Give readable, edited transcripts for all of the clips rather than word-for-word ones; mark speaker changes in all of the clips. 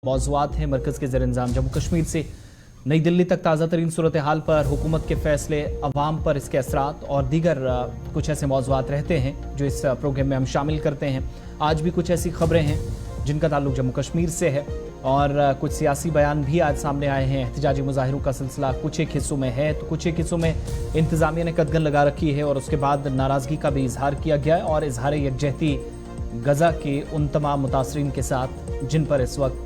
Speaker 1: मौज़ूआत हैं मरकज़ के ज़ेर इंतज़ाम जम्मू कश्मीर से नई दिल्ली तक ताज़ा तरीन सूरत हाल पर हुकूमत के फैसले, अवाम पर इसके असरात और दीगर कुछ ऐसे मौज़ूआत रहते हैं जो इस प्रोग्राम में हम शामिल करते हैं। आज भी कुछ ऐसी खबरें हैं जिनका ताल्लुक जम्मू कश्मीर से है और कुछ सियासी बयान भी आज सामने आए हैं। एहतजाजी मुजाहिरों का सिलसिला कुछ एक हिस्सों में है तो कुछ एक हिस्सों में इंतज़ामिया ने कदगन लगा रखी है और उसके बाद नाराज़गी का भी इजहार किया गया है और इजहार यकजहती गजा के उन तमाम मुतासरीन के साथ जिन पर इस वक्त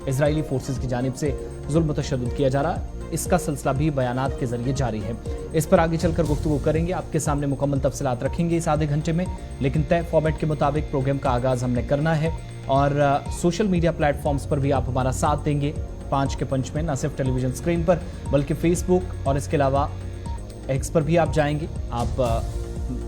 Speaker 1: इजरायली फोर्सेस की जानिब से जुल्म तशद्दुद किया जा रहा है, इसका सिलसिला भी बयानात के जरिए जारी है। इस पर आगे चलकर गुफ्तगू करेंगे, आपके सामने मुकम्मल तफसीलात रखेंगे इस आधे घंटे में, लेकिन तय फॉर्मेट के मुताबिक प्रोग्राम का आगाज़ हमने करना है और सोशल मीडिया प्लेटफॉर्म्स पर भी आप हमारा साथ देंगे। 5 के पंच में न सिर्फ टेलीविजन स्क्रीन पर बल्कि फेसबुक और इसके अलावा एक्स पर भी आप जाएंगे। आप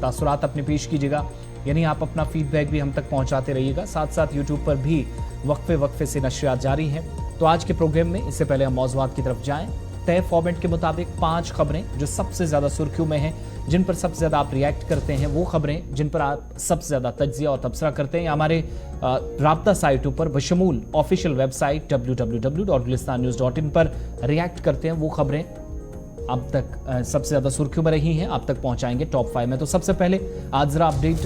Speaker 1: तासुरात अपने पेश कीजिएगा, यानी आप अपना फीडबैक भी हम तक पहुंचाते रहिएगा। साथ साथ यूट्यूब पर भी वक्फे से नशरियात जारी हैं। तो आज के प्रोग्राम में इससे पहले हम मौज़ूआत की तरफ जाएं। तय फॉर्मेट के मुताबिक 5 खबरें जो सबसे ज़्यादा सुर्खियों में हैं, जिन पर सबसे ज़्यादा आप रिएक्ट करते हैं, वो खबरें जिन पर आप सबसे ज़्यादा तज्ज़िया और तबसरा करते हैं, हमारे राब्ता साइटों पर बशमूल ऑफिशियल वेबसाइट www.gulistannews.in पर रिएक्ट करते हैं। वो खबरें अब तक सबसे ज़्यादा सुर्खियों में रही हैं, आप तक पहुंचाएंगे टॉप 5 में। तो सबसे पहले आज ज़रा अपडेट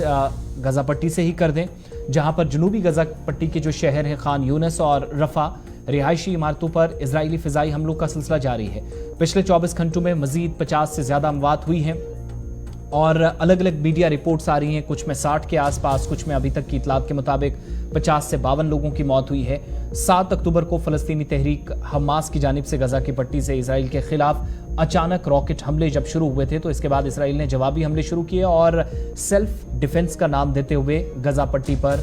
Speaker 1: गजा पट्टी से ही कर दें, जहां पर जनूबी गजा पट्टी के जो शहर हैं खान यूनिस और रफा, रिहायशी इमारतों पर इजरायली फ़िज़ाई हमलों का सिलसिला जारी है। पिछले 24 घंटों में मजीद 50 से ज़्यादा अमवात हुई हैं और अलग अलग मीडिया रिपोर्ट्स आ रही हैं, कुछ में 60 के आसपास, कुछ में अभी तक की इतलात के मुताबिक 50 से 52 लोगों की मौत हुई है। 7 अक्टूबर को फ़लस्तीनी तहरीक हमास की जानिब से गजा की पट्टी से इसराइल के खिलाफ अचानक रॉकेट हमले जब शुरू हुए थे, तो इसके बाद इसराइल ने जवाबी हमले शुरू किए और सेल्फ डिफेंस का नाम देते हुए गजा पट्टी पर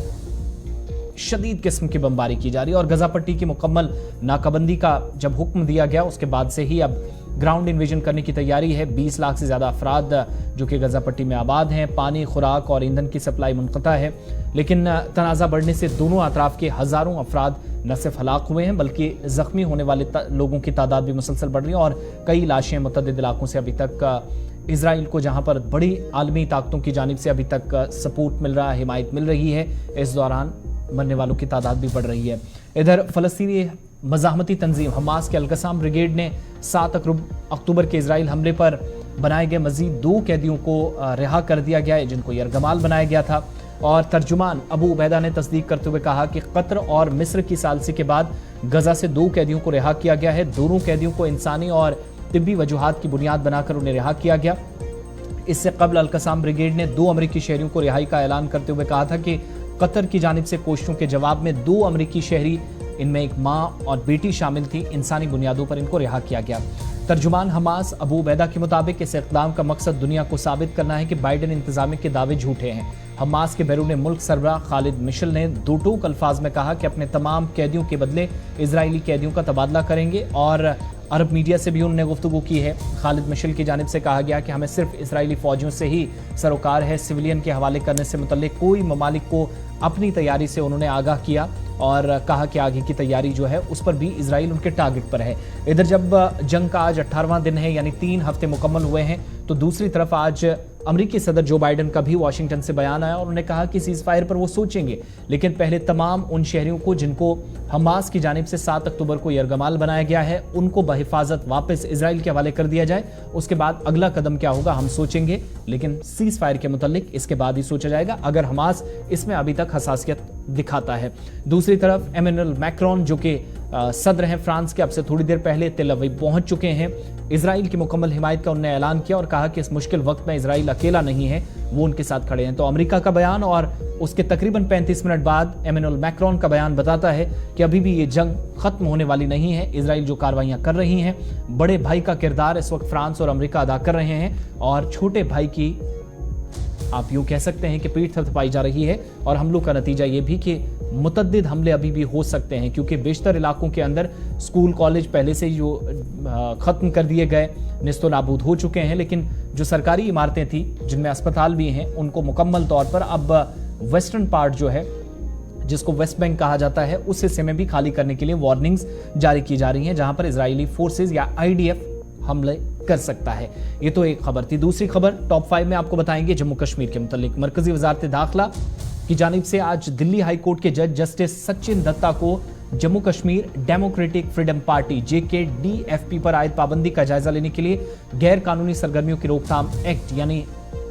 Speaker 1: शदीद किस्म की बमबारी की जा रही है। और गजा पट्टी की मुकम्मल नाकाबंदी का जब हुक्म दिया गया, उसके बाद से ही अब ग्राउंड इन्वेजन करने की तैयारी है। 20 लाख से ज़्यादा अफराद जो कि गजा पट्टी में आबाद हैं, पानी, खुराक और ईंधन की सप्लाई मुनक़ता है। लेकिन तनाज़ा बढ़ने से दोनों अतराफ के हज़ारों अफराद न सिर्फ हलाक हुए हैं बल्कि ज़ख्मी होने वाले लोगों की तादाद भी मुसलसल बढ़ रही है और कई लाशें मुतअद्दिद इलाकों से अभी तक इसराइल को, जहाँ पर बड़ी आलमी ताकतों की जानिब से अभी तक सपोर्ट मिल रहा है, हिमायत मिल रही है, इस दौरान मरने वालों की तादाद भी बढ़ रही है। इधर फ़लस्तीनी मज़ाहमती तंजीम हमास के अल-क़स्साम ब्रिगेड ने 7 अक्टूबर के इजराइल हमले पर बनाए गए मजीद 2 कैदियों को रिहा कर दिया गया है, जिनको यरगमाल बनाया गया था। और तर्जुमान अबू उबैदा ने तस्दीक करते हुए कहा कि कतर और मिस्र की सालसी के बाद गजा से 2 कैदियों को रिहा किया गया है। दोनों कैदियों को इंसानी और तिब्बी वजूहात की बुनियाद बनाकर उन्हें रिहा किया गया। इससे कबल अल-क़स्साम ब्रिगेड ने 2 अमरीकी शहरियों को रिहाई का ऐलान करते हुए कहा था कि कतर की जानिब से कोशिशों के जवाब में 2 अमरीकी शहरी, इनमें एक माँ और बेटी शामिल थी, इंसानी बुनियादों पर इनको रिहा किया गया। तर्जुमान हमास अबू उबैदा के मुताबिक इस इक़दाम का मकसद दुनिया को साबित करना है कि बाइडन इंतजामिया के दावे झूठे हैं। हमास के बैरून मुल्क सरबराह खालिद मिशेल ने दो टूक अल्फाज में कहा कि अपने तमाम कैदियों के बदले इजरायली कैदियों का तबादला करेंगे और अरब मीडिया से भी उन्होंने गुफ्तगू की है। खालिद मिशेल की जानिब से कहा गया कि हमें सिर्फ इजरायली फौजियों से ही सरोकार है, सिविलियन के हवाले करने से मुतल्लिक कोई ममालिक को अपनी तैयारी से उन्होंने आगाह किया और कहा कि आगे की तैयारी जो है उस पर भी इजराइल उनके टारगेट पर है। इधर जब जंग का आज 18वां दिन है, यानी 3 हफ्ते मुकम्मल हुए हैं, तो दूसरी तरफ आज अमरीकी सदर जो बाइडन का भी वाशिंगटन से बयान आया और उन्होंने कहा कि सीज फायर पर वो सोचेंगे, लेकिन पहले तमाम उन शहरियों को जिनको हमास की जानिब से 7 अक्टूबर को यरगमाल बनाया गया है, उनको बहिफाजत वापस इजराइल के हवाले कर दिया जाए। उसके बाद अगला कदम क्या होगा हम सोचेंगे, लेकिन सीज फायर के मुतल्लिक इसके बाद ही सोचा जाएगा अगर हमास इसमें अभी तक हसासियत दिखाता है। दूसरी तरफ इमैनुअल मैक्रोन जो कि सदर हैं फ्रांस के, अब से थोड़ी देर पहले तेल अवीव पहुंच चुके हैं। इजराइल की मुकम्मल हिमायत का उन्होंने ऐलान किया और कहा कि इस मुश्किल वक्त में इजराइल अकेला नहीं है, वो उनके साथ खड़े हैं। तो अमेरिका का बयान और उसके तकरीबन 35 मिनट बाद इमैनुअल मैक्रोन का बयान बताता है कि अभी भी ये जंग खत्म होने वाली नहीं है। इजराइल जो कार्रवाइयां कर रही हैं, बड़े भाई का किरदार इस वक्त फ्रांस और अमेरिका अदा कर रहे हैं और छोटे भाई की आप यूँ कह सकते हैं कि पीठ थपथपाई जा रही है। और हमलों का नतीजा ये भी कि मुतद्दिद हमले अभी भी हो सकते हैं, क्योंकि बेशतर इलाकों के अंदर स्कूल कॉलेज पहले से ही जो ख़त्म कर दिए गए, निस्तो नाबूद हो चुके हैं, लेकिन जो सरकारी इमारतें थी जिनमें अस्पताल भी हैं, उनको मुकम्मल तौर पर अब वेस्टर्न पार्ट जो है, जिसको वेस्ट बैंक कहा जाता है, उस हिस्से में भी खाली करने के लिए वार्निंग्स जारी की जा रही हैं, जहां पर इजरायली फोर्सेज या IDF हमले कर सकता है। ये तो एक खबर थी। दूसरी खबर टॉप 5 में आपको बताएंगे जम्मू कश्मीर के मुतालिक। मरकजी वजारत दाखिला की जानिब से आज दिल्ली हाई कोर्ट के जज जस्टिस सचिन दत्ता को Jammu Kashmir democratic freedom party JKDFP पर आयद पाबंदी का जायजा लेने के लिए गैर कानूनी सरगर्मियों की रोकथाम एक्ट यानी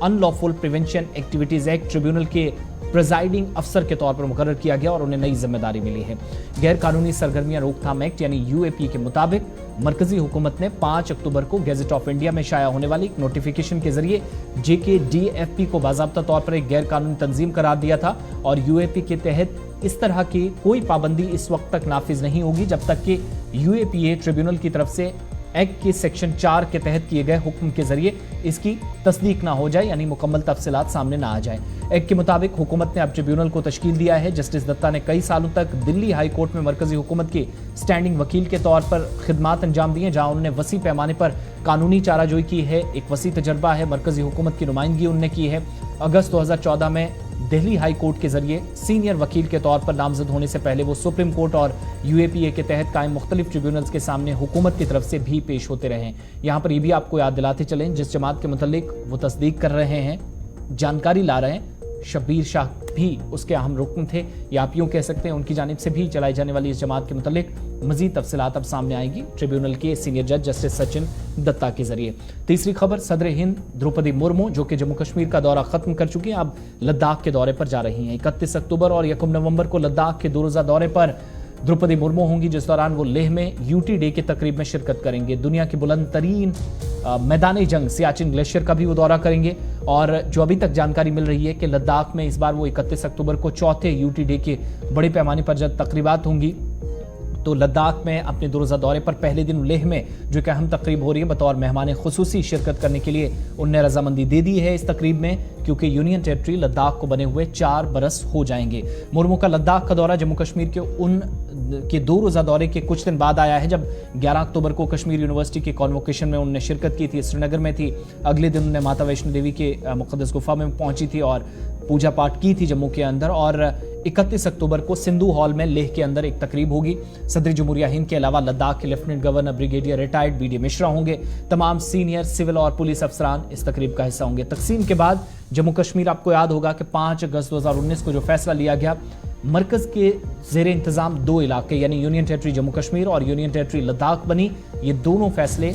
Speaker 1: unlawful prevention activities act tribunal के प्रिजाइडिंग अफसर के तौर पर मुकर्रर किया गया और उन्हें नई जिम्मेदारी मिली है। गैर कानूनी सरगर्मियां रोकथाम एक्ट यानी UAP के मुताबिक मरकजी हुकूमत ने 5 अक्टूबर को गैजेट ऑफ इंडिया में शाया होने वाली एक नोटिफिकेशन के जरिए JKDFP को बाज़ाब्ता तौर पर एक गैर कानूनी तंजीम करार दिया था और UAP के तहत इस तरह की कोई पाबंदी इस वक्त तक नाफिज नहीं होगी जब तक कि UAPA ट्रिब्यूनल की तरफ से एक्ट के सेक्शन 4 के तहत किए गए हुक्म के जरिए इसकी तस्दीक ना हो जाए यानी मुकम्मल तफसीलात सामने ना आ जाए। एक्ट के मुताबिक हुकूमत ने अब ट्रिब्यूनल को तश्कील दिया है। जस्टिस दत्ता ने कई सालों तक दिल्ली हाई कोर्ट में मरकजी हुकूमत के स्टैंडिंग वकील के तौर पर खिदमात अंजाम दी हैं, जहां उन्होंने वसी पैमाने पर कानूनी चाराजोई की है। एक वसी तजर्बा है, मरकजी हुकूमत की नुमाइंदगी उन्होंने की है। अगस्त 2014 में दिल्ली हाई कोर्ट के जरिए सीनियर वकील के तौर पर नामजद होने से पहले वो सुप्रीम कोर्ट और UAPA के तहत कायम मुख्तलिफ ट्रिब्यूनल्स के सामने हुकूमत की तरफ से भी पेश होते रहे। यहाँ पर ये भी आपको याद दिलाते चलें, जिस जमात के मुतल्लिक वो तस्दीक कर रहे हैं, जानकारी ला रहे हैं, शब्बीर शाह भी उसके अहम रुकन थे, या आप यूँ कह सकते हैं उनकी जानिब से भी चलाई जाने वाली इस जमात के मुतल्लिक मजीद तफसीलात अब सामने आएगी ट्रिब्यूनल के सीनियर जज जस्टिस सचिन दत्ता के जरिए। तीसरी खबर, सदर हिंद द्रौपदी मुर्मू जो कि जम्मू कश्मीर का दौरा खत्म कर चुकी हैं, अब लद्दाख के दौरे पर जा रही हैं। 31 अक्टूबर और 1 नवंबर को लद्दाख के 2 रोज़ा दौरे पर द्रौपदी मुर्मू होंगी, जिस दौरान वो लेह में UT डे के तकरीब में शिरकत करेंगे। दुनिया की बुलंद तरीन मैदानी जंग सियाचिन ग्लेशियर का भी वो दौरा करेंगे और जो अभी तक जानकारी मिल रही है कि लद्दाख में इस बार वो 31 अक्टूबर को चौथे UT डे के बड़े पैमाने पर जब तकरीबात होंगी तो लद्दाख में अपने 2 रोज़ा दौरे पर पहले दिन लेह में जो एक अहम तकरीब हो रही है बतौर मेहमान खुसूसी शिरकत करने के लिए उनने रजामंदी दे दी है इस तकरीब में, क्योंकि यूनियन टेरिटरी लद्दाख को बने हुए 4 बरस हो जाएंगे। मुर्मू का लद्दाख का दौरा जम्मू कश्मीर के 2 रोज़ा दौरे के कुछ दिन बाद आया है, जब 11 अक्टूबर को कश्मीर यूनिवर्सिटी के कॉन्वोकेशन में उन्होंने शिरकत की थी, श्रीनगर में थी। अगले दिन उन्होंने माता वैष्णो देवी के मुक़द्दस गुफा में पहुंची थी और पूजा पाठ की थी जम्मू के अंदर। और 31 अक्टूबर को सिंधु हॉल में लेह के अंदर एक तकरीब होगी। सदर जमहूरिया हिंद के अलावा लद्दाख के lieutenant governor brigadier retired BD Mishra होंगे। तमाम सीनियर सिविल और पुलिस अफसरान इस तकरीब का हिस्सा होंगे। तकसीम के बाद जम्मू कश्मीर, आपको याद होगा कि 5 अगस्त 2019 को जो फैसला लिया गया, मरकज के जेर इंतजाम 2 इलाके यानी यूनियन टेरिटरी जम्मू कश्मीर और यूनियन टेरिटरी लद्दाख बनी। ये दोनों फैसले,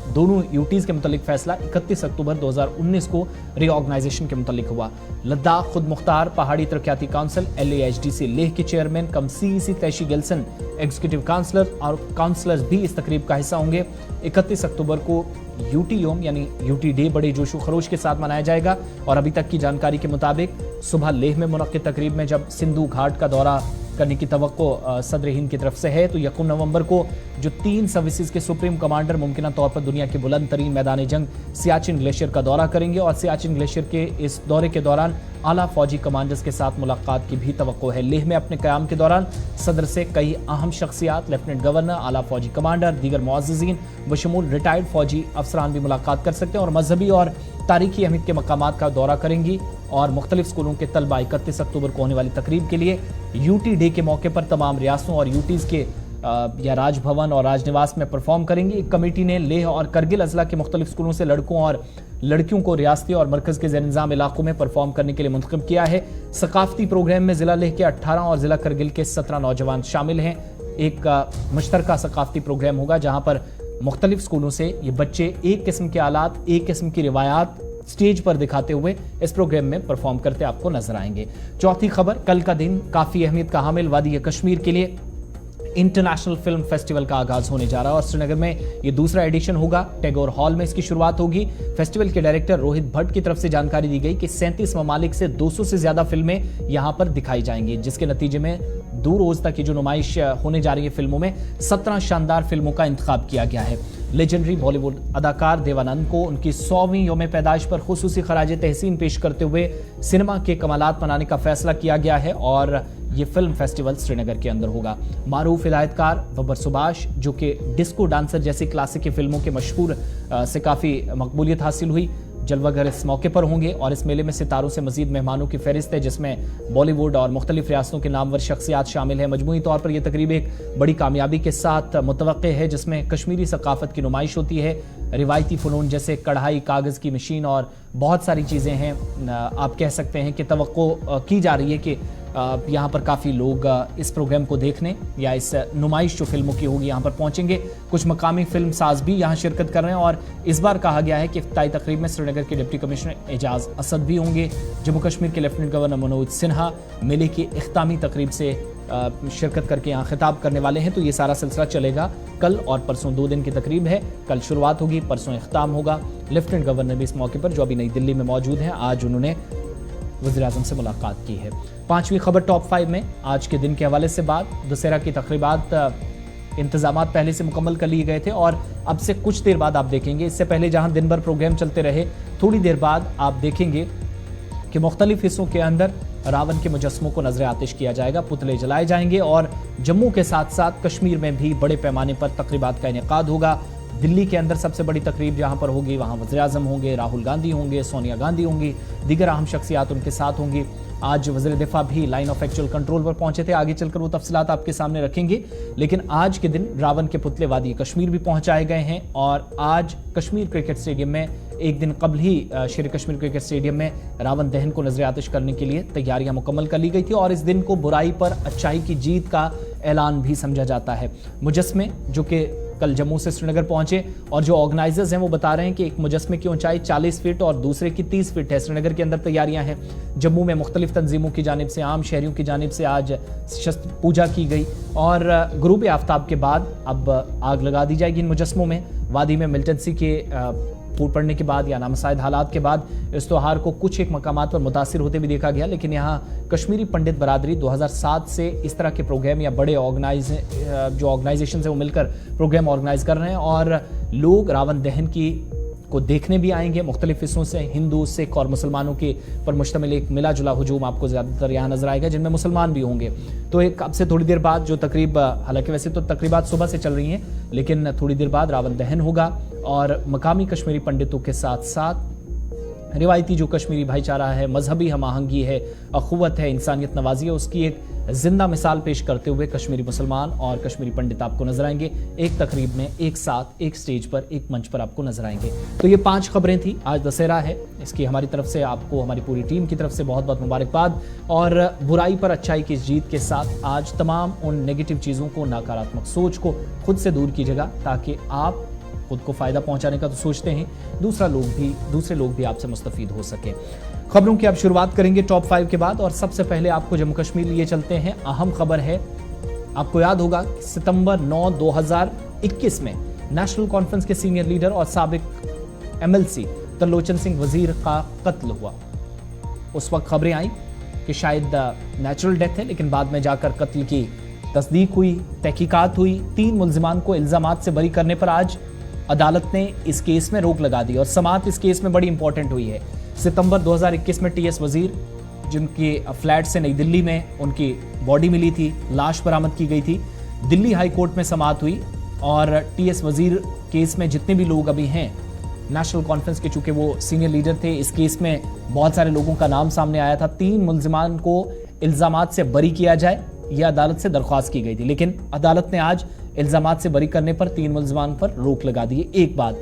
Speaker 1: दोनों यूटीज के मुतालिक फैसला 31 अक्टूबर 2019 को रीऑर्गेनाइजेशन के मुतालिक हुआ। लद्दाख खुद मुख्तार पहाड़ी तरक्याती काउंसिल LAHDC लेह के chairman cum CEC Tashi Gyalson executive councillor और काउंसलर्स भी इस तकरीब का हिस्सा होंगे। 31 अक्टूबर को UT योम यानी UT डे बड़े जोशो खरोश के साथ मनाया जाएगा और अभी तक की जानकारी के मुताबिक सुबह लेह में मुनक्किद तकरीब में जब सिंधु घाट का दौरा करने की तवक्को सदर हिंद की तरफ से है, तो 1 नवंबर को जो 3 सर्विसेज के सुप्रीम कमांडर मुमकिन तौर पर दुनिया के बुलंद तरीन मैदानी जंग सियाचिन ग्लेशियर का दौरा करेंगे और सियाचिन ग्लेशियर के इस दौरे के दौरान आला फौजी कमांडर्स के साथ मुलाकात की भी तवक्को है। लेह में अपने क़याम के दौरान सदर से कई अहम शख्सियात, लेफ्टिनेंट गवर्नर, आला फौजी कमांडर, दीगर मुअज़्ज़िज़ीन बशमूल रिटायर्ड फौजी अफसरान भी मुलाकात कर सकते हैं और मजहबी और तारीखी अहमियत के मकामात का दौरा करेंगी और मुख्तलिफ स्कूलों के तलबा 31 अक्टूबर को होने वाली तकरीब के लिए UT डे के मौके पर तमाम रियासतों और UTs के या राजभवन और राजनिवास में परफॉर्म करेंगी। एक कमेटी ने लेह और करगिल अजला के मुख्तलिफ स्कूलों से लड़कों और लड़कियों को रियासती और मरकज के ज़ेर-इंतज़ाम इलाकों में परफॉर्म करने के लिए मुंतखब किया है। सकाफती प्रोग्राम में जिला लेह के 18 और जिला करगिल के 17 नौजवान शामिल हैं। एक मुश्तरका सकाफती प्रोग्राम होगा जहां पर मुख्तलिफ स्कूलों से ये बच्चे एक किस्म के आलात, एक किस्म की रिवायात स्टेज पर दिखाते हुए इस प्रोग्राम में परफॉर्म करते आपको नजर आएंगे। चौथी खबर, कल का दिन काफी अहमियत का हामिल वादी कश्मीर के लिए इंटरनेशनल फिल्म फेस्टिवल का आगाज होने जा रहा है और श्रीनगर में ये दूसरा एडिशन होगा। टैगोर हॉल में इसकी शुरुआत होगी। फेस्टिवल के डायरेक्टर रोहित भट्ट की तरफ से जानकारी दी गई कि 37 ममालिक से 200 से ज्यादा फिल्में यहां पर दिखाई जाएंगी, जिसके नतीजे में 2 रोज तक की जो नुमाइश होने जा रही है फिल्मों में 17 शानदार फिल्मों का इंतखाब किया गया है। लेजेंडरी बॉलीवुड अदाकार देवानंद को उनकी 100वीं यौम पैदाइश पर खुसूसी खराज तहसीन पेश करते हुए सिनेमा के कमालात मनाने का फैसला किया गया है और ये फिल्म फेस्टिवल श्रीनगर के अंदर होगा। मारूफ हिदायतकार बब्बर सुभाष, जो कि डिस्को डांसर जैसी क्लासिक की फिल्मों के मशहूर से काफ़ी मकबूलियत हासिल हुई, जलवागर इस मौके पर होंगे और इस मेले में सितारों से मजीद मेहमानों की फहरिस्त है, जिसमें बॉलीवुड और मुख्तलिफ रियासतों के नामवर शख्सियात शामिल हैं। मजमूई तौर पर यह तकरीब एक बड़ी कामयाबी के साथ मुतवक्के है, जिसमें कश्मीरी सकाफत की नुमाइश होती है। रिवायती फ़नून जैसे कढ़ाई, कागज़ की मशीन और बहुत सारी चीज़ें हैं। आप कह सकते हैं कि तवक्को की जा रही है कि यहाँ पर काफ़ी लोग इस प्रोग्राम को देखने या इस नुमाइश जो फिल्मों की होगी यहाँ पर पहुंचेंगे। कुछ मकामी फिल्म साज भी यहाँ शिरकत कर रहे हैं और इस बार कहा गया है कि इफ्तिताई तकरीब में श्रीनगर के डिप्टी कमिश्नर एजाज असद भी होंगे। जम्मू कश्मीर के लेफ्टिनेंट गवर्नर मनोज सिन्हा मेले की इख्तामी तकरीब से शिरकत करके यहाँ खिताब करने वाले हैं। तो ये सारा सिलसिला चलेगा। कल और परसों 2 दिन की तकरीब है। कल शुरुआत होगी, परसों इख्ताम होगा। लेफ्टिनेंट गवर्नर भी इस मौके पर, जो अभी नई दिल्ली में मौजूद हैं, आज उन्होंने वज़ीर-ए-आज़म से मुलाकात की है। 5वीं खबर टॉप 5 में आज के दिन के हवाले से बात। दशहरा की तकरीबात इंतजामात पहले से मुकम्मल कर लिए गए थे और अब से कुछ देर बाद आप देखेंगे, इससे पहले जहां दिन भर प्रोग्राम चलते रहे, थोड़ी देर बाद आप देखेंगे कि मुख्तलिफ हिस्सों के अंदर रावण के मुजस्मों को नजर आतिश किया जाएगा, पुतले जलाए जाएंगे और जम्मू के साथ साथ कश्मीर में भी बड़े पैमाने पर तकरीबात का इनेकाद होगा। दिल्ली के अंदर सबसे बड़ी तकरीब जहां पर होगी, वहां वज़ीर-ए-आज़म होंगे, राहुल गांधी होंगे, सोनिया गांधी होंगी, दीगर अहम शख्सियात उनके साथ होंगी। आज वज़ीर दिफा भी लाइन ऑफ एक्चुअल कंट्रोल पर पहुंचे थे। आगे चलकर वो तफसीलात आपके सामने रखेंगे। लेकिन आज के दिन रावण के पुतले वादी कश्मीर भी पहुंचाए गए हैं और आज कश्मीर क्रिकेट स्टेडियम में एक दिन कबल ही शेर कश्मीर क्रिकेट स्टेडियम में रावण दहन को नजर आतिश करने के लिए तैयारियां मुकम्मल कर ली गई थी और इस दिन को बुराई पर अच्छाई की जीत का ऐलान भी समझा जाता है। मुजस्मे जो कि कल जम्मू से श्रीनगर पहुंचे और जो ऑर्गेनाइजर्स हैं वो बता रहे हैं कि एक मुजस्मे की ऊंचाई 40 फीट और दूसरे की 30 फीट है। श्रीनगर के अंदर तैयारियां हैं। जम्मू में मुख्तलिफ तंजीमों की जानिब से, आम शहरियों की जानिब से आज शस्त्र पूजा की गई और गुरूब आफ्ताब के बाद अब आग लगा दी जाएगी इन मुजस्मों में। वादी में मिलिटेंसी के फूट पड़ने के बाद या नामसाइद हालात के बाद इस त्योहार को कुछ एक मकामात पर मुतासिर होते भी देखा गया। लेकिन यहाँ कश्मीरी पंडित बरादरी 2007 से इस तरह के प्रोग्राम या बड़े जो ऑर्गेनाइजेशन है वो मिलकर प्रोग्राम ऑर्गेनाइज कर रहे हैं और लोग रावण दहन को देखने भी आएंगे। मुख्तलिफ हिस्सों से हिंदू, सिख और मुसलमानों के पर मुश्तमिल एक मिला जुला हुजूम आपको ज़्यादातर यहाँ नजर आएगा, जिनमें मुसलमान भी होंगे। तो एक अब से थोड़ी देर बाद जो तकरीब, हालांकि वैसे तो तकरीबात सुबह से चल रही हैं, लेकिन थोड़ी देर बाद रावण दहन होगा और मकामी कश्मीरी पंडितों के साथ साथ रिवायती जो कश्मीरी भाईचारा है, मजहबी हम आहंगी है, अखुवत है, इंसानियत नवाजी है, उसकी एक जिंदा मिसाल पेश करते हुए कश्मीरी मुसलमान और कश्मीरी पंडित आपको नजर आएंगे एक तकरीब में, एक साथ, एक स्टेज पर, एक मंच पर आपको नजर आएंगे। तो ये 5 खबरें थी। आज दशहरा है, इसकी हमारी तरफ से आपको, हमारी पूरी टीम की तरफ से बहुत बहुत मुबारकबाद और बुराई पर अच्छाई की जीत के साथ आज तमाम उन नेगेटिव चीज़ों को, नकारात्मक सोच को खुद से दूर कीजिएगा ताकि आप खुद को फायदा पहुंचाने का तो सोचते हैं, दूसरे लोग भी आपसे मुस्तफीद हो सके। खबरों की आप शुरुआत करेंगे टॉप 5 के बाद और सबसे पहले आपको जम्मू कश्मीर लिए चलते हैं। अहम खबर है, आपको याद होगा सितंबर 9, 2021 में नेशनल कॉन्फ्रेंस के सीनियर लीडर और साबिक MLC तरलोचन सिंह वजीर का कत्ल हुआ। उस वक्त खबरें आई कि शायद नेचुरल डेथ है, लेकिन बाद में जाकर कत्ल की तस्दीक हुई, तहकीकात हुई। 3 मुल्जिमान को इल्जामात से बरी करने पर आज अदालत ने इस केस में रोक लगा दी और समाअत इस केस में बड़ी इंपॉर्टेंट हुई है। सितंबर 2021 में TS वजीर, जिनके फ्लैट से नई दिल्ली में उनकी बॉडी मिली थी, लाश बरामद की गई थी, दिल्ली हाई कोर्ट में समाअत हुई और TS वजीर केस में जितने भी लोग अभी हैं नेशनल कॉन्फ्रेंस के, चूंकि वो सीनियर लीडर थे, इस केस में बहुत सारे लोगों का नाम सामने आया था। 3 मुल्जिमान को इल्जामात से बरी किया जाए, यह अदालत से दरख्वास्त की गई थी, लेकिन अदालत ने आज इल्जामात से बरी करने पर 3 मुल्जिमान पर रोक लगा दी। एक बात।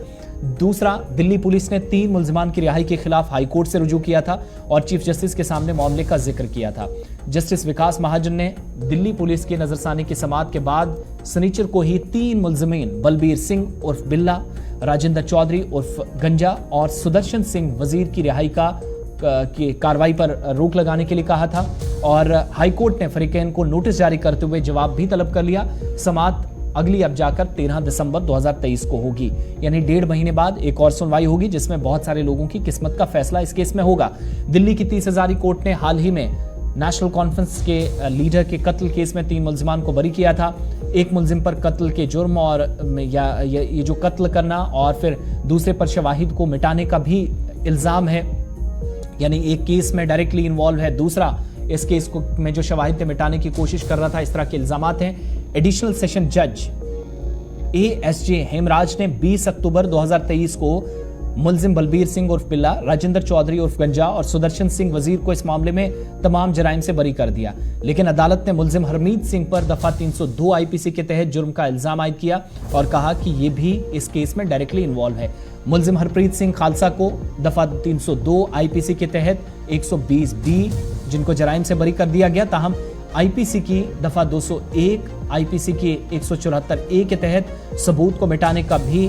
Speaker 1: दूसरा, दिल्ली पुलिस ने 3 मुल्जिमान की रिहाई के खिलाफ हाई कोर्ट से रुजू किया था और चीफ जस्टिस के सामने मामले का जिक्र किया था। जस्टिस विकास महाजन ने दिल्ली पुलिस की नजरसानी की समाअत के बाद सनीचर को ही 3 मुल्जिमीन बलबीर सिंह उर्फ बिल्ला, राजेंद्र चौधरी उर्फ गंजा और सुदर्शन सिंह वजीर की रिहाई की कार्रवाई पर रोक लगाने के लिए कहा था और हाईकोर्ट ने फरीकैन को नोटिस जारी करते हुए जवाब भी तलब कर लिया। समाअत अगली अब जाकर 13 दिसंबर 2023 को होगी, यानी 1.5 महीने बाद एक और सुनवाई होगी जिसमें बहुत सारे लोगों की किस्मत का फैसला इस केस में होगा। दिल्ली की 30 हजारी कोर्ट ने हाल ही में नेशनल कॉन्फ्रेंस के लीडर के कत्ल केस में 3 मुल्जिमान को बरी किया था। एक मुल्जिम पर कत्ल के जुर्म और ये जो कत्ल करना और फिर दूसरे पर शवाहिद को मिटाने का भी इल्जाम है, यानी एक केस में डायरेक्टली इन्वॉल्व है, दूसरा इस केस को में जो शवाहिद थे मिटाने की कोशिश कर रहा था। इस तरह के इल्जामात हैं। एडिशनल सेशन जज ASJ हेमराज ने 20 अक्टूबर 2023 को मुल्जिम बलबीर सिंह उर्फ बिल्ला, राजेंद्र चौधरी उर्फ गंजा और सुदर्शन सिंह वजीर को इस मामले में तमाम जराइम से बरी कर दिया, लेकिन अदालत ने मुल्जिम हरमीत सिंह पर दफा 302 IPC के तहत जुर्म का इल्जाम आयद किया और कहा कि ये भी इस केस में डायरेक्टली इन्वॉल्व है। मुल्जिम हरप्रीत सिंह खालसा को दफा 302 IPC के तहत 120B जिनको जराइम से बरी कर दिया गया। ताहम आईपीसी की दफा 201, आईपीसी की 174A के तहत सबूत को मिटाने का भी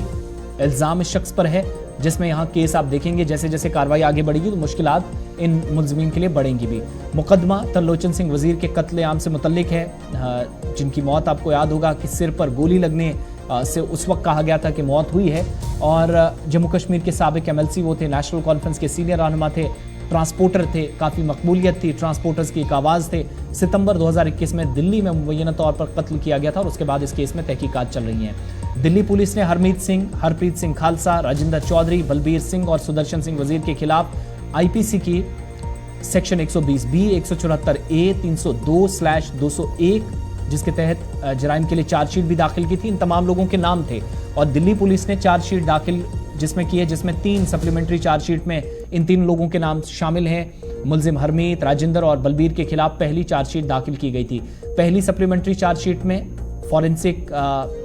Speaker 1: इल्जाम इस शख्स पर है, जिसमें यहाँ केस आप देखेंगे जैसे जैसे कार्रवाई आगे बढ़ेगी तो मुश्किलात इन मुलजिमीन के लिए बढ़ेंगी भी। मुकदमा तरलोचन सिंह वजीर के कत्लेआम से मुतल्लिक है, जिनकी मौत आपको याद होगा कि सिर पर गोली लगने से उस वक्त कहा गया था कि मौत हुई है। और जम्मू कश्मीर के साबिक MLC वो थे, नेशनल कॉन्फ्रेंस के सीनियर रहनुमा थे, ट्रांसपोर्टर थे, काफ़ी मकबूलियत थी, ट्रांसपोर्टर्स की एक आवाज़ थे। सितंबर 2021 में दिल्ली में मुबैना तौर पर कत्ल किया गया था और उसके बाद इस केस में तहकीकात चल रही हैं। दिल्ली पुलिस ने हरप्रीत सिंह खालसा, राजिंदर चौधरी, बलबीर सिंह और सुदर्शन सिंह वजीर के खिलाफ आईपीसी की सेक्शन 120B, 174A, 302/201 जिसके तहत जराइम के लिए चार्जशीट भी दाखिल की थी। इन तमाम लोगों के नाम थे और दिल्ली पुलिस ने चार्जशीट दाखिल जिसमें 3 सप्लीमेंट्री चार्जशीट में इन 3 लोगों के नाम शामिल हैं। मुलजिम हरमीत, राजिंदर और बलबीर के खिलाफ पहली चार्जशीट दाखिल की गई थी। पहली सप्लीमेंट्री चार्जशीट में फॉरेंसिक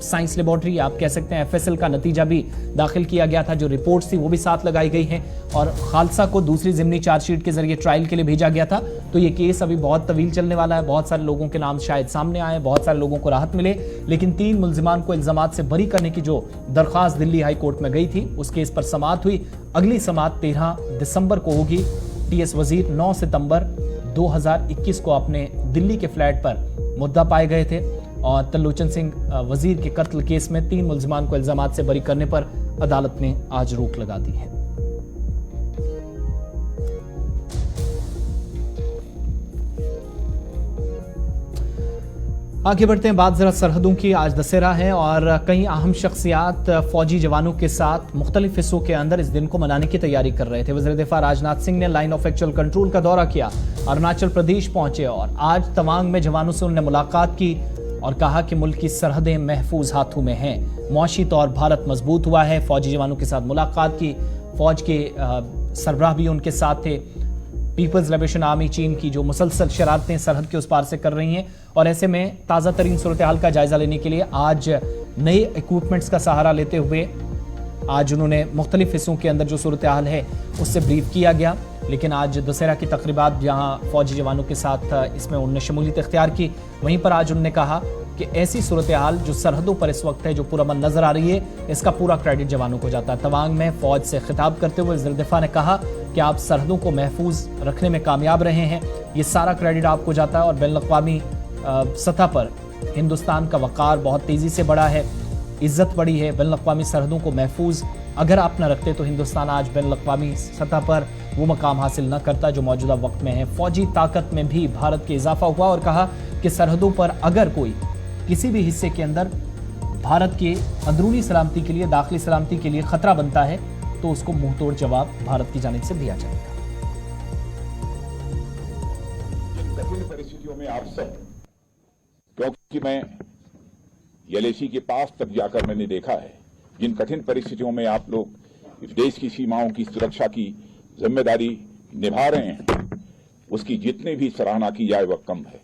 Speaker 1: साइंस लेबोरेटरी आप कह सकते हैं FSL का नतीजा भी दाखिल किया गया था, जो रिपोर्ट्स थी वो भी साथ लगाई गई हैं। और खालसा को दूसरी ज़िमनी चार्जशीट के जरिए ट्रायल के लिए भेजा गया था। तो ये केस अभी बहुत तवील चलने वाला है, बहुत सारे लोगों के नाम शायद सामने आए, बहुत सारे लोगों को राहत मिले, लेकिन 3 मुलजिमान को इल्जामात से बरी करने की जो दरख्वास्त दिल्ली हाई कोर्ट में गई थी उस केस पर समाअत हुई। अगली समाअत 13 दिसंबर को होगी। TS वजीर 9 सितंबर 2021 को अपने दिल्ली के फ्लैट पर मुद्दा पाए गए थे और तरलोचन सिंह वजीर के कत्ल केस में 3 मुलजिमान को इल्जामात से बरी करने पर अदालत ने आज रोक लगा दी है। आगे बढ़ते हैं, बात जरा सरहदों की। आज दशहरा है और कई अहम शख्सियात फौजी जवानों के साथ मुख्तलिफ हिस्सों के अंदर इस दिन को मनाने की तैयारी कर रहे थे। वज़ीर दिफा राजनाथ सिंह ने लाइन ऑफ एक्चुअल कंट्रोल का दौरा किया, अरुणाचल प्रदेश पहुंचे और आज तवांग में जवानों से उन्होंने मुलाकात की और कहा कि मुल्क की सरहदें महफूज हाथों में हैं। मौशी तौर भारत मजबूत हुआ है। फौजी जवानों के साथ मुलाकात की, फौज के सरबराह भी उनके साथ थे। पीपल्स लिबरेशन आर्मी चीन की जो मुसलसल शरारतें सरहद के उस पार से कर रही हैं और ऐसे में ताज़ा तरीन सूरत हाल का जायजा लेने के लिए आज नए इक्विपमेंट्स का सहारा लेते हुए आज उन्होंने मुख्तलिफ हिस्सों के अंदर जो सूरत हाल है उससे ब्रीफ किया गया। लेकिन आज दशहरा की तकरीबात जहां फौजी जवानों के साथ इसमें उन्होंने शमूलियत इख्तियार की, वहीं पर आज उन्होंने कहा कि ऐसी सूरत हाल जो सरहदों पर इस वक्त है, जो पुरअमन नजर आ रही है, इसका पूरा क्रेडिट जवानों को जाता है। तवांग में फौज से खिताब करते हुए वज़ीर दिफा ने कहा कि आप सरहदों को महफूज रखने में कामयाब रहे हैं, ये सारा क्रेडिट आपको जाता है और बैनुल-अक़वामी सतह पर हिंदुस्तान का वक़ार बहुत तेज़ी से बढ़ा है, इज्जत बढ़ी है। बैनुल-अक़वामी सरहदों को महफूज अगर आप न रखते तो हिंदुस्तान आज बैनुल-अक़वामी सतह पर वो मकाम हासिल न करता जो मौजूदा वक्त में है। फौजी ताकत में भी भारत के इजाफा हुआ और कहा कि सरहदों पर अगर कोई किसी भी हिस्से के अंदर भारत के अंदरूनी सलामती के लिए, दाखिली सलामती के लिए खतरा बनता है तो उसको मुंह तोड़ जवाब भारत की जानिब से दिया जाएगा।
Speaker 2: इन कठिन परिस्थितियों में आप सब, क्योंकि मैं LAC के पास तक जाकर मैंने देखा है, जिन कठिन परिस्थितियों में आप लोग इस देश की सीमाओं की सुरक्षा की जिम्मेदारी निभा रहे हैं, उसकी जितनी भी सराहना की जाए वह कम है।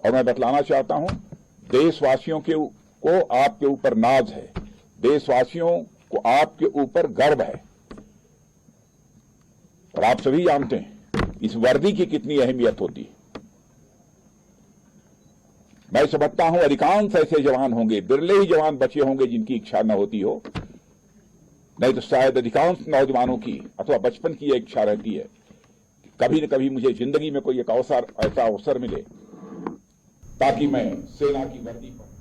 Speaker 2: और मैं बतलाना चाहता हूं, देशवासियों को आपके ऊपर नाज है, देशवासियों को आपके ऊपर गर्व है। और आप सभी जानते हैं इस वर्दी की कितनी अहमियत होती है। मैं समझता हूं अधिकांश ऐसे जवान होंगे, बिरले ही जवान बचे होंगे जिनकी इच्छा न होती हो, नहीं तो शायद अधिकांश नौजवानों की अथवा बचपन की इच्छा रहती है कि कभी न कभी मुझे जिंदगी में कोई एक ऐसा अवसर मिले ताकि मैं सेना की वर्दी पर।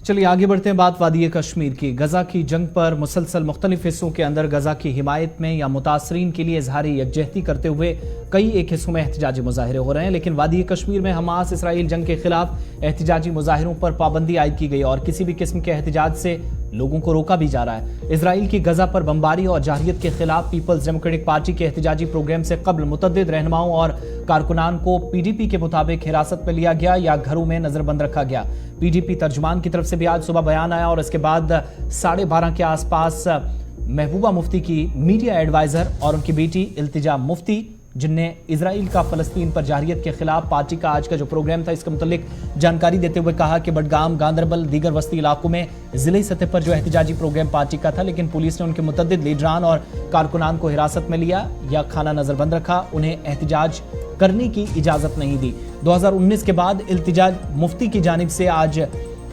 Speaker 1: चलिए आगे बढ़ते हैं, बात वादी कश्मीर की। गजा की जंग पर मुसलसल मुख्तलिफ हिस्सों के अंदर गजा की हिमायत में या मुतासरीन के लिए इजहारी यकजहती करते हुए कई एक हिस्सों में एहतजाजी मुजाहिरे हो रहे हैं, लेकिन वादी कश्मीर में हमास इसराइल जंग के खिलाफ एहतजाजी मुजाहिरों पर पाबंदी आयद की गई और किसी भी किस्म के एहतजाज से लोगों को रोका भी जा रहा है। इसराइल की गजा पर बमबारी और जारहियत के खिलाफ पीपल्स डेमोक्रेटिक पार्टी के एहतजाजी प्रोग्राम से कबल मुतअद्दिद रहनुमाओं और कारकुनान को PDP के मुताबिक हिरासत में लिया गया या घरों में नजरबंद रखा गया। PDP तर्जुमान की तरफ से भी आज सुबह बयान आया और इसके बाद 12:30 के आसपास महबूबा मुफ्ती की मीडिया एडवाइजर और उनकी बेटी इल्तिजा मुफ्ती जिनने इजराइल का फलस्तीन पर जारहियत के खिलाफ पार्टी का आज का जो प्रोग्राम था इसके मुतालिक जानकारी देते हुए कहा कि बडगाम, गांदरबल, दीगर वस्ती इलाकों में जिले सतह पर जो एहतजाजी प्रोग्राम पार्टी का था, लेकिन पुलिस ने उनके मुतद्दिद लीडरान और कारकुनान को हिरासत में लिया या खाना नजरबंद रखा, उन्हें एहतजाज करने की इजाजत नहीं दी। 2019 के बाद इल्तिजाज मुफ्ती की जानिब से आज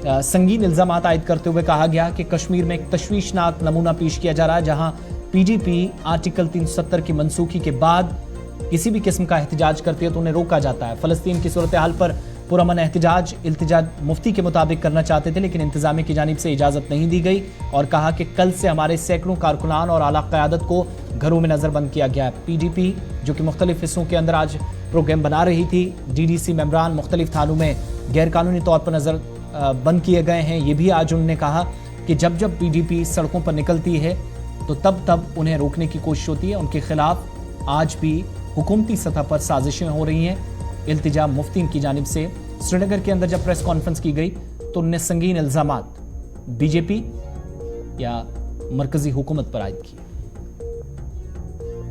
Speaker 1: संगीन इल्जामात आयद करते हुए कहा गया कि कश्मीर में एक तशवीशनाक नमूना पेश किया जा रहा है, जहां पीडीपी आर्टिकल 370 की मनसूखी के बाद किसी भी किस्म का एहतजाज करती है तो उन्हें रोका जाता है। फलस्तीन की सूरत हाल पर पुरअमन एहतजाज इल्तिजाज मुफ्ती के मुताबिक करना चाहते थे, लेकिन इंतजामिया की जानिब से इजाजत नहीं दी गई और कहा कि कल से हमारे सैकड़ों कारकुनान और आला क़यादत को घरों में नजरबंद किया गया है। पीडीपी जो कि मुख्तलिफ हिस्सों के अंदर आज प्रोग्राम बना रही थी, डीडीसी मेंबरान मुख्तलिफ थानों में गैरकानूनी तौर पर नजर बंद किए गए हैं। ये भी आज उन्होंने कहा कि जब जब पीडीपी सड़कों पर निकलती है तो तब उन्हें रोकने की कोशिश होती है। उनके खिलाफ आज भी हुकूमती सतह पर साजिशें हो रही हैं। इल्तिजा मुफ्ती की जानिब से श्रीनगर के अंदर जब प्रेस कॉन्फ्रेंस की गई तो उन्होंने संगीन इल्जामात बीजेपी या मरकजी हुकूमत पर आयद किए।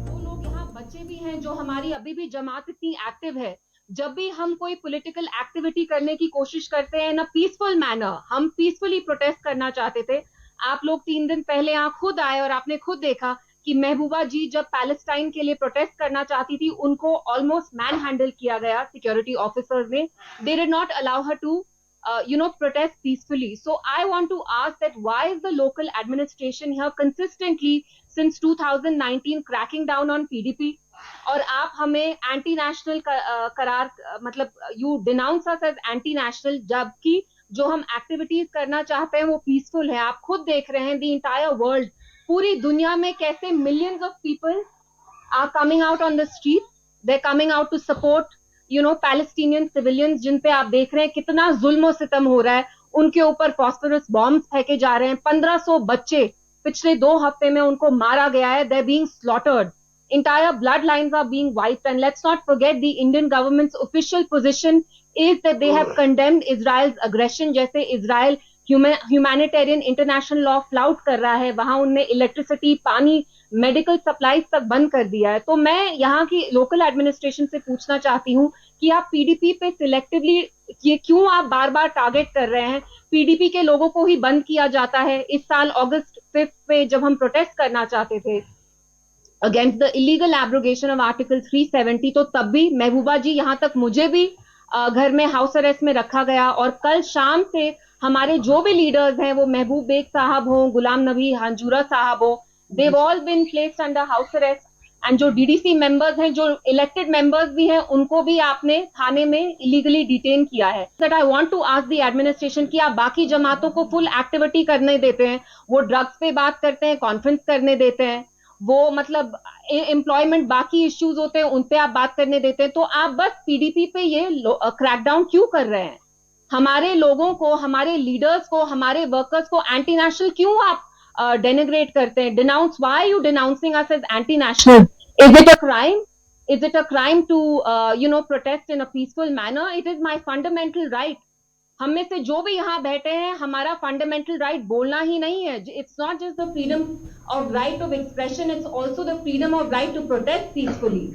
Speaker 3: वो लोग यहाँ बच्चे भी हैं जो हमारी अभी भी जमात इतनी एक्टिव है, जब भी हम कोई पॉलिटिकल एक्टिविटी करने की कोशिश करते हैं इन अ पीसफुल मैनर, हम पीसफुली प्रोटेस्ट करना चाहते थे। आप लोग 3 दिन पहले यहाँ खुद आए और आपने खुद देखा कि महबूबा जी जब पैलेस्टाइन के लिए प्रोटेस्ट करना चाहती थी, उनको ऑलमोस्ट मैन हैंडल किया गया सिक्योरिटी ऑफिसर्स ने। They did not allow her to protest peacefully. So I want to ask that why is the local administration here consistently since 2019 cracking down on PDP? और आप हमें anti national करार मतलब you denounce us as anti national, जबकि जो हम activities करना चाहते हैं वो पीसफुल है। आप खुद देख रहे हैं द इंटायर वर्ल्ड, पूरी दुनिया में कैसे millions of people are coming out on the street, they are coming out to support Palestinian civilians, जिन पे आप देख रहे हैं कितना जुल्म और सितम हो रहा है। उनके ऊपर फॉस्फोरस बॉम्ब्स फेंके जा रहे हैं। 1500 बच्चे पिछले 2 हफ्ते में उनको मारा गया है। They are being slaughtered, entire bloodlines are being wiped, and let's not forget the Indian government's official position is that they have condemned Israel's aggression. जैसे Israel humanitarian international law flout कर रहा है, वहां उनने इलेक्ट्रिसिटी, पानी, medical supplies तक बंद कर दिया है। तो मैं यहाँ की लोकल एडमिनिस्ट्रेशन से पूछना चाहती हूँ कि आप पीडीपी पे सिलेक्टिवली ये क्यों आप बार बार टारगेट कर रहे हैं? पीडीपी के लोगों को ही बंद किया जाता है। इस साल अगस्त 5 पे जब हम प्रोटेस्ट करना चाहते थे against the illegal abrogation of article 370, तो तब भी महबूबा जी, यहाँ तक मुझे भी घर में हाउस अरेस्ट में रखा गया। और कल शाम से हमारे जो भी लीडर्स हैं, वो महबूब बेग साहब हो, गुलाम नबी हंजूरा साहब हो, they've all been placed under house arrest. And जो डीडीसी मेंबर्स हैं, जो इलेक्टेड मेंबर्स भी हैं, उनको भी आपने थाने में इलीगली डिटेन किया है। That I want to ask the administration कि आप बाकी जमातों को फुल एक्टिविटी करने देते हैं, वो ड्रग्स पे बात करते हैं, कॉन्फ्रेंस करने देते हैं, वो मतलब एम्प्लॉयमेंट बाकी इश्यूज होते हैं उन पे आप बात करने देते हैं, तो आप बस पीडीपी पे ये क्रैकडाउन क्यों कर रहे हैं? हमारे लोगों को, हमारे लीडर्स को, हमारे वर्कर्स को एंटी नेशनल क्यों आप डेनिग्रेट करते हैं? Denounce, why are you denouncing us as anti national? Is it a crime? Is it a crime to protest in a peaceful manner? It is my fundamental right. हम में से जो भी यहाँ बैठे हैं, हमारा फंडामेंटल राइट बोलना ही नहीं है। It's not just the freedom of right of expression, it's also the freedom of right to protest peacefully.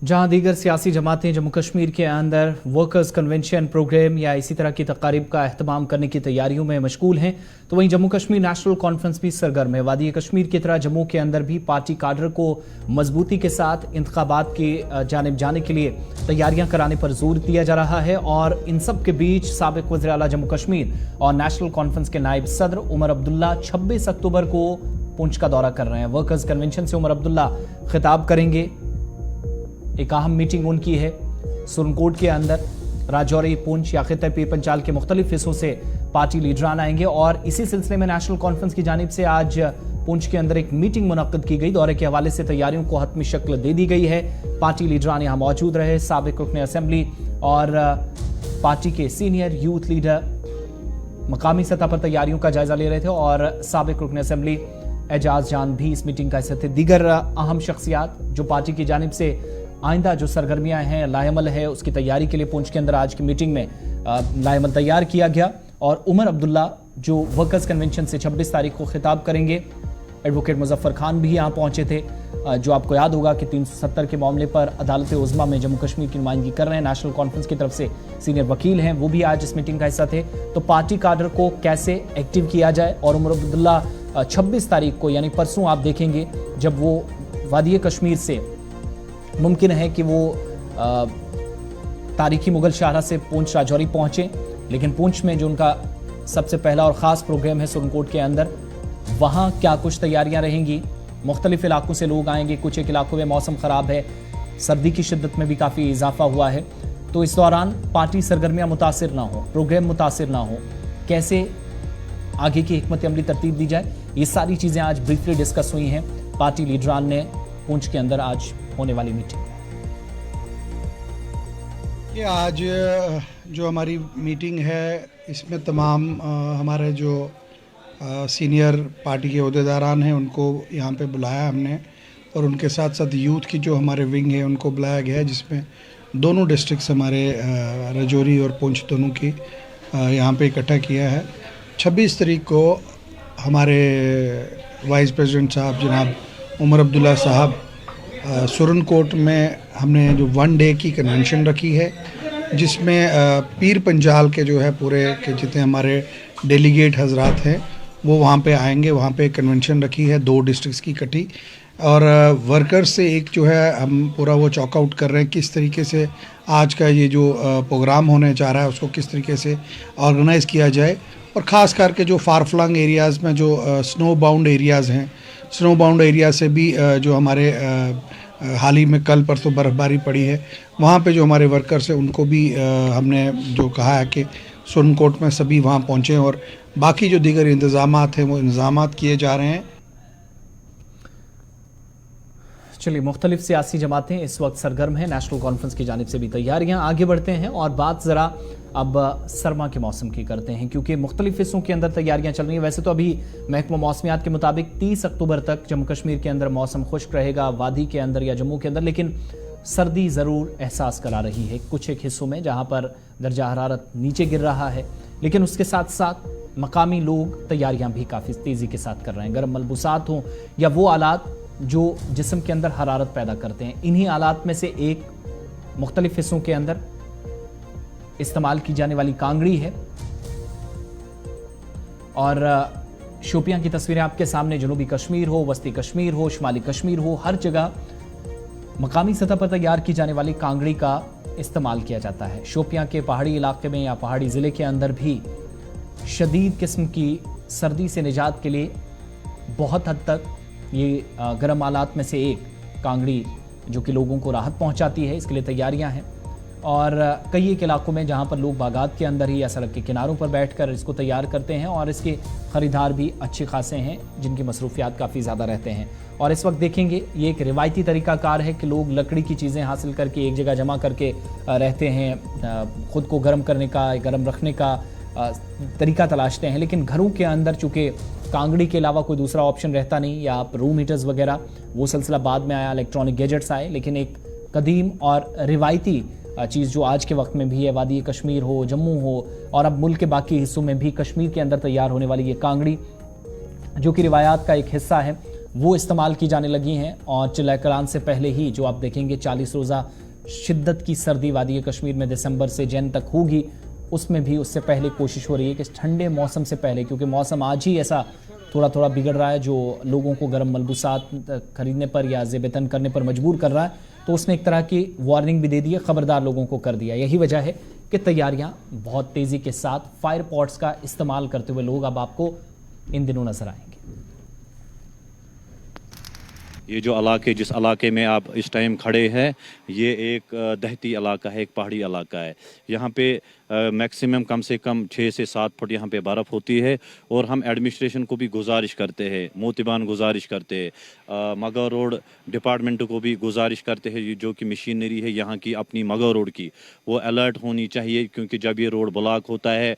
Speaker 1: जहां दीगर सियासी जमातें जम्मू कश्मीर के अंदर वर्कर्स कन्वेंशन प्रोग्राम या इसी तरह की तकारीब का अहतमाम करने की तैयारियों में मशगूल हैं, तो वहीं जम्मू कश्मीर नेशनल कॉन्फ्रेंस भी सरगर्म है। वादी कश्मीर की तरह जम्मू के अंदर भी पार्टी काडर को मजबूती के साथ इंतखाबात की जानिब जाने के लिए तैयारियां कराने पर जोर दिया जा रहा है। और इन सब के बीच साबिक वज़ीर आला जम्मू कश्मीर और नेशनल कॉन्फ्रेंस के नायब सदर उमर अब्दुल्ला 26 अक्टूबर को पुंछ का दौरा कर रहे हैं। वर्कर्स कन्वेंशन से उमर अब्दुल्ला खिताब करेंगे। एक अहम मीटिंग उनकी है सुरनकोट के अंदर। राजौरी, पुंछ या खित्ते पीर पंचाल के मुख्तलिफ हिस्सों से पार्टी लीडरान आएंगे और इसी सिलसिले में नेशनल कॉन्फ्रेंस की जानिब से आज पुंछ के अंदर एक मीटिंग मुनक्कद की गई। दौरे के हवाले से तैयारियों को हतमी शक्ल दे दी गई है। पार्टी लीडरान यहाँ मौजूद रहे। साबिक रुकन असेंबली और पार्टी के सीनियर यूथ लीडर मकामी सतह पर तैयारियों का जायजा ले रहे थे और साबिक रुकन असेंबली एजाज जान भी इस मीटिंग का हिस्सा थे। दीगर अहम शख्सियात जो पार्टी की जानिब से आइंदा जो सरगर्मियां हैं, लाएमल है, उसकी तैयारी के लिए पुंछ के अंदर आज की मीटिंग में लाएमल तैयार किया गया। और उमर अब्दुल्ला जो वर्कर्स कन्वेंशन से 26 तारीख को खिताब करेंगे, एडवोकेट मुजफ्फर खान भी यहाँ पहुंचे थे। जो आपको याद होगा कि 370 के मामले पर अदालत उज़्मा में जम्मू कश्मीर की नुमाइंदगी कर रहे हैं, नेशनल कॉन्फ्रेंस की तरफ से सीनियर वकील हैं, वो भी आज इस मीटिंग का हिस्सा थे। तो पार्टी काडर को कैसे एक्टिव किया जाए, और उमर अब्दुल्ला 26 तारीख को यानी परसों आप देखेंगे जब वो वादी कश्मीर से मुमकिन है कि वो तारीखी मुगल शाहरा से पूंछ राजौरी पहुंचे, लेकिन पूंछ में जो उनका सबसे पहला और ख़ास प्रोग्राम है सुरनकोट के अंदर, वहाँ क्या कुछ तैयारियां रहेंगी। मुख्तलिफ इलाकों से लोग आएंगे, कुछ एक इलाकों में मौसम ख़राब है, सर्दी की शिद्दत में भी काफ़ी इजाफा हुआ है, तो इस दौरान पार्टी सरगर्मियाँ मुतासिर ना हो, प्रोग्राम मुतासिर ना हो, कैसे आगे की हिकमत अमली तरतीब दी जाए, ये सारी चीज़ें आज ब्रीफली डिस्कस हुई हैं पार्टी लीडरान ने पूंछ के अंदर आज होने वाली मीटिंग।
Speaker 4: ये आज जो हमारी मीटिंग है इसमें तमाम हमारे जो सीनियर पार्टी के अहदेदारान हैं उनको यहाँ पे बुलाया हमने, और उनके साथ साथ यूथ की जो हमारे विंग है उनको बुलाया गया है, जिसमें दोनों डिस्ट्रिक्ट्स हमारे राजौरी और पुंछ दोनों की यहाँ पे इकट्ठा किया है। 26 तारीख को हमारे वाइस प्रेसिडेंट साहब जनाब उमर अब्दुल्ला साहब सुरनकोट में हमने जो 1 डे की कन्वेंशन रखी है, जिसमें पीर पंजाल के जो है पूरे के जितने हमारे डेलीगेट हजरात हैं वो वहाँ पे आएंगे। वहाँ पे कन्वेंशन रखी है 2 डिस्ट्रिक्ट्स की इकट्ठी, और वर्कर्स से एक जो है हम पूरा वो चॉक आउट कर रहे हैं किस तरीके से आज का ये जो प्रोग्राम होने जा रहा है उसको किस तरीके से ऑर्गेनाइज़ किया जाए, और ख़ास करके जो फार फ्लंग एरियाज़ में जो स्नो बाउंड एरियाज़ हैं, स्नो बाउंड एरिया से भी जो हमारे हाल ही में कल परसों बर्फ़बारी पड़ी है, वहाँ पे जो हमारे वर्कर्स हैं उनको भी हमने जो कहा है कि सुरनकोट में सभी वहाँ पहुँचें, और बाकी जो दीगर इंतज़ामात हैं वो इंतज़ामात किए जा रहे हैं।
Speaker 1: चलिए, मुख्तलिफ सियासी जमातें इस वक्त सरगर्म हैं, नेशनल कॉन्फ्रेंस की जानिब से भी तैयारियां। आगे बढ़ते हैं और बात ज़रा अब सरमा के मौसम की करते हैं, क्योंकि मुख्तलिफ हिस्सों के अंदर तैयारियां चल रही हैं। वैसे तो अभी महकमा मौसमियात के मुताबिक 30 अक्टूबर तक जम्मू कश्मीर के अंदर मौसम खुश्क रहेगा, वादी के अंदर या जम्मू के अंदर, लेकिन सर्दी ज़रूर एहसास करा रही है कुछ एक हिस्सों में जहाँ पर दर्जा हरारत नीचे गिर रहा है, लेकिन उसके साथ साथ मकामी लोग तैयारियां भी काफ़ी तेज़ी के साथ कर रहे हैं। गर्म मलबूसात हों या वो आलात जो जिस्म के अंदर हरारत पैदा करते हैं, इन्हीं आलात में से एक मुख्तलिफ हिस्सों के अंदर इस्तेमाल की जाने वाली कांगड़ी है। और शोपियां की तस्वीरें आपके सामने, जनूबी कश्मीर हो, वस्ती कश्मीर हो, शुमाली कश्मीर हो, हर जगह मकामी सतह पर तैयार की जाने वाली कांगड़ी का इस्तेमाल किया जाता है। शोपियां के पहाड़ी इलाके में या पहाड़ी ज़िले के अंदर भी शदीद किस्म की सर्दी से निजात के लिए बहुत हद तक ये गर्म आलात में से एक कांगड़ी जो कि लोगों को राहत पहुंचाती है, इसके लिए तैयारियां हैं। और कई एक इलाकों में जहां पर लोग बागात के अंदर ही या सड़क के किनारों पर बैठकर इसको तैयार करते हैं, और इसके ख़रीदार भी अच्छे खासे हैं जिनकी मसरूफियात काफ़ी ज़्यादा रहते हैं। और इस वक्त देखेंगे ये एक रिवायती तरीक़ाकार है कि लोग लकड़ी की चीज़ें हासिल करके एक जगह जमा करके रहते हैं, ख़ुद को गर्म करने का, गर्म रखने का तरीका तलाशते हैं। लेकिन घरों के अंदर चूँकि कांगड़ी के अलावा कोई दूसरा ऑप्शन रहता नहीं, या आप रूम हीटर्स वगैरह, वो सिलसिला बाद में आया, इलेक्ट्रॉनिक गैजेट्स आए, लेकिन एक कदीम और रिवायती चीज़ जो आज के वक्त में भी है, वादी कश्मीर हो, जम्मू हो, और अब मुल्क के बाकी हिस्सों में भी कश्मीर के अंदर तैयार होने वाली ये कांगड़ी जो कि रिवायात का एक हिस्सा है, वो इस्तेमाल की जाने लगी हैं। और चिल्ला कलान से पहले ही जो आप देखेंगे 40 रोज़ा शिद्दत की सर्दी वादी कश्मीर में दिसंबर से जैन तक होगी, उसमें भी उससे पहले कोशिश हो रही है कि ठंडे मौसम से पहले, क्योंकि मौसम आज ही ऐसा थोड़ा थोड़ा बिगड़ रहा है जो लोगों को गर्म मलबूसात खरीदने पर या ज़ेबतन करने पर मजबूर कर रहा है, तो उसने एक तरह की वार्निंग भी दे दी है, ख़बरदार लोगों को कर दिया। यही वजह है कि तैयारियां बहुत तेज़ी के साथ फायर पॉट्स का इस्तेमाल करते हुए लोग अब आपको इन दिनों नजर आएंगे।
Speaker 5: ये जो इलाके, जिस इलाके में आप इस टाइम खड़े हैं, ये एक दहती इलाका है, एक पहाड़ी इलाका है। यहाँ पे मैक्सिमम कम से कम 6 से 7 फुट यहाँ पे बर्फ़ होती है। और हम एडमिनिस्ट्रेशन को भी गुजारिश करते हैं, मोतिबान गुजारिश करते हैं, मगा रोड डिपार्टमेंट को भी गुजारिश करते हैं, जो कि मशीनरी है यहाँ की अपनी मगा रोड की, वो अलर्ट होनी चाहिए, क्योंकि जब ये रोड ब्लॉक होता है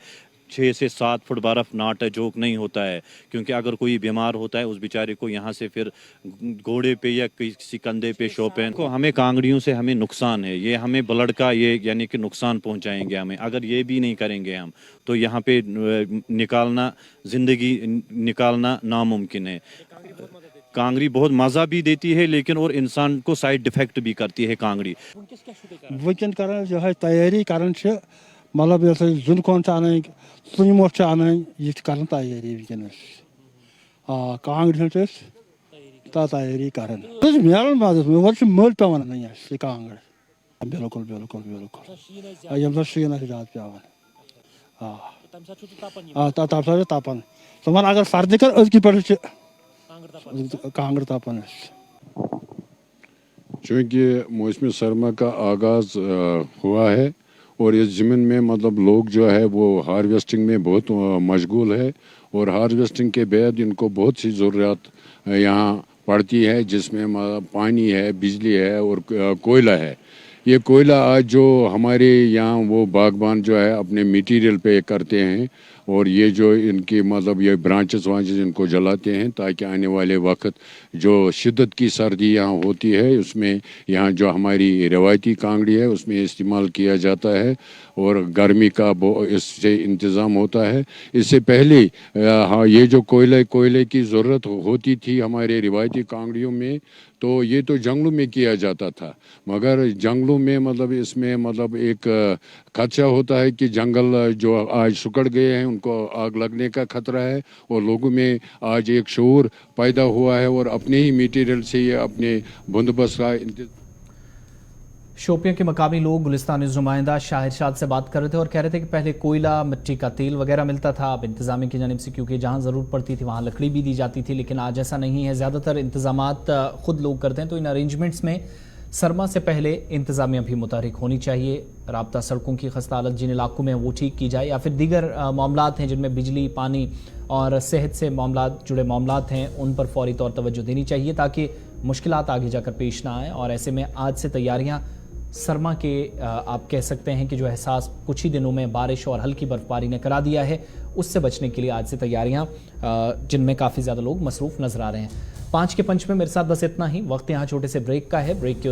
Speaker 5: 6 से 7 फुट बर्फ़ नाट है, जोक नहीं होता है, क्योंकि अगर कोई बीमार होता है उस बेचारे को यहाँ से फिर घोड़े पे या किसी कंधे पे शोपेन को, हमें कांगड़ियों से हमें नुकसान है, ये हमें ब्लड का ये यानी कि नुकसान पहुँचाएंगे हमें। अगर ये भी नहीं करेंगे हम तो यहाँ पे निकालना, ज़िंदगी निकालना नामुमकिन है। کانگڑی بہت مزہ بھی دیتی ہے لیکن اور انسان کو سائڈ افیکٹ بھی کرتی ہے کانگڑی.
Speaker 6: ونکن کران جو ہے تیاری کران مطلب یہ زن کون ان سموٹ ان یہ کران تیاری ونکس کانگڑ تیاری کران ملان مزہ مل پیان ان یہ کانگڑ بالکل بالکل بالکل یم سات شین زیادہ پیان تمہ سات تپان تمہن اگر سردی کر ازکی پہ کانگڑ تپان.
Speaker 7: چونکہ موسم سرما کا آغاز ہوا ہے اور اس زمین میں مطلب لوگ جو ہے وہ ہارویسٹنگ میں بہت مشغول ہے اور ہارویسٹنگ کے بعد ان کو بہت سی ضروریات یہاں پڑتی ہے جس میں پانی ہے, بجلی ہے اور کوئلہ ہے. یہ کوئلہ آج جو ہمارے یہاں وہ باغبان جو ہے اپنے میٹیریل پہ کرتے ہیں اور یہ جو ان کی مطلب یہ برانچز وانچز ان کو جلاتے ہیں تاکہ آنے والے وقت جو شدت کی سردی یہاں ہوتی ہے اس میں یہاں جو ہماری روایتی کانگڑی ہے اس میں استعمال کیا جاتا ہے اور گرمی کا اس سے انتظام ہوتا ہے. اس سے پہلے ہاں یہ جو کوئلے کی ضرورت ہوتی تھی ہمارے روایتی کانگڑیوں میں تو یہ تو جنگلوں میں کیا جاتا تھا مگر جنگلوں میں مطلب اس میں مطلب ایک خدشہ ہوتا ہے کہ جنگل جو آج سکڑ گئے ہیں ان کو آگ لگنے کا خطرہ ہے اور لوگوں میں آج ایک شعور پیدا ہوا ہے اور اپنے ہی میٹیریل سے یہ اپنے بندوبست کا
Speaker 1: شوپیاں کے مقامی لوگ گلستان نیوز نمائندہ شاہر شاد سے بات کر رہے تھے اور کہہ رہے تھے کہ پہلے کوئلہ مٹی کا تیل وغیرہ ملتا تھا, اب انتظامیہ کی جانب سے کیونکہ جہاں ضرورت پڑتی تھی وہاں لکڑی بھی دی جاتی تھی, لیکن آج ایسا نہیں ہے. زیادہ تر انتظامات خود لوگ کرتے ہیں تو ان ارینجمنٹس میں سرما سے پہلے انتظامیہ بھی متحرک ہونی چاہیے. رابطہ سڑکوں کی خستہ حالت جن علاقوں میں وہ ٹھیک کی جائے یا پھر دیگر معاملات ہیں جن میں بجلی, پانی اور صحت سے جڑے معاملات ہیں ان پر فوری طور توجہ دینی چاہیے تاکہ مشکلات آگے جا کر پیش نہ آئیں. اور ایسے میں آج سے تیاریاں سرما کے آپ کہہ سکتے ہیں کہ جو احساس کچھ ہی دنوں میں بارش اور ہلکی برف باری نے کرا دیا ہے اس سے بچنے کے لیے آج سے تیاریاں جن میں کافی زیادہ لوگ مصروف نظر آ رہے ہیں. 5 کے پنچ میں میرے ساتھ بس اتنا ہی. وقت یہاں چھوٹے سے بریک کا ہے. بریک کے